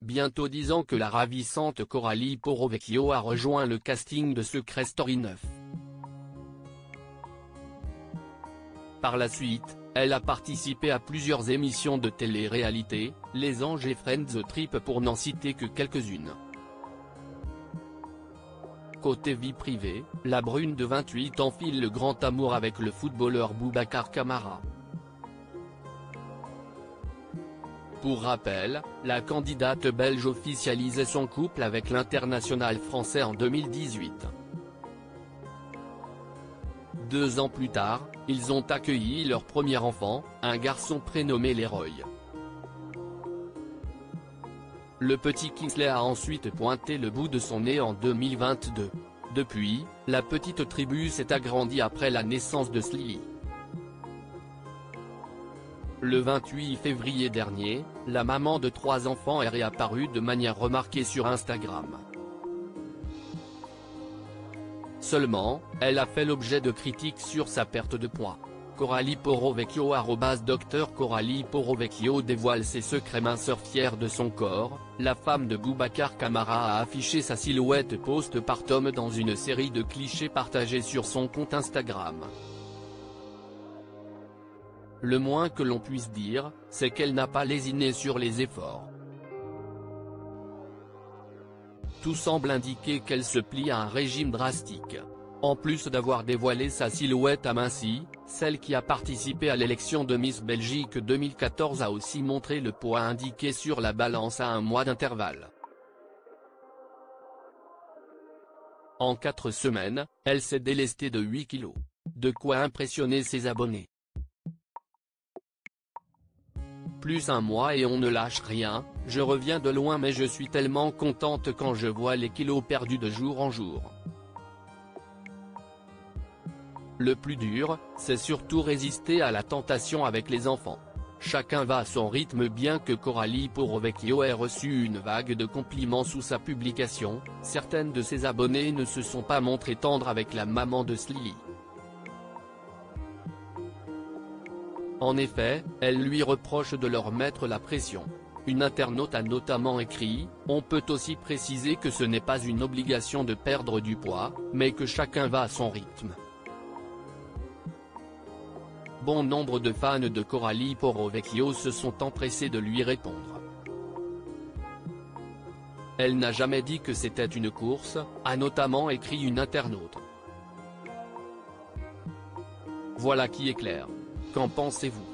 bientôt 10 ans que la ravissante Coralie Porro-Vecchio a rejoint le casting de Secret Story 9. Par la suite, elle a participé à plusieurs émissions de télé-réalité, Les Anges et Friends Trip pour n'en citer que quelques-unes. Côté vie privée, la brune de 28 ans file le grand amour avec le footballeur Boubacar Kamara. Pour rappel, la candidate belge officialisait son couple avec l'international français en 2018. 2 ans plus tard, ils ont accueilli leur premier enfant, un garçon prénommé Leroy. Le petit Kingsley a ensuite pointé le bout de son nez en 2022. Depuis, la petite tribu s'est agrandie après la naissance de Slily. Le 28 février dernier, la maman de 3 enfants est réapparue de manière remarquée sur Instagram. Seulement, elle a fait l'objet de critiques sur sa perte de poids. Coralie Porro-Vecchio @Dr Coralie Porro-Vecchio dévoile ses secrets. Minceur fière de son corps, la femme de Boubacar Kamara a affiché sa silhouette post-partum dans une série de clichés partagés sur son compte Instagram. Le moins que l'on puisse dire, c'est qu'elle n'a pas lésiné sur les efforts. Tout semble indiquer qu'elle se plie à un régime drastique. En plus d'avoir dévoilé sa silhouette amincie, celle qui a participé à l'élection de Miss Belgique 2014 a aussi montré le poids indiqué sur la balance à un mois d'intervalle. En 4 semaines, elle s'est délestée de 8 kilos. De quoi impressionner ses abonnés. Plus un mois et on ne lâche rien, je reviens de loin mais je suis tellement contente quand je vois les kilos perdus de jour en jour. Le plus dur, c'est surtout résister à la tentation avec les enfants. Chacun va à son rythme. Bien que Coralie Porro-Vecchio ait reçu une vague de compliments sous sa publication, certaines de ses abonnés ne se sont pas montrées tendres avec la maman de Slily. En effet, elle lui reproche de leur mettre la pression. Une internaute a notamment écrit « On peut aussi préciser que ce n'est pas une obligation de perdre du poids, mais que chacun va à son rythme ». Bon nombre de fans de Coralie Porro-Vecchio se sont empressés de lui répondre. Elle n'a jamais dit que c'était une course, a notamment écrit une internaute. Voilà qui est clair. Qu'en pensez-vous ?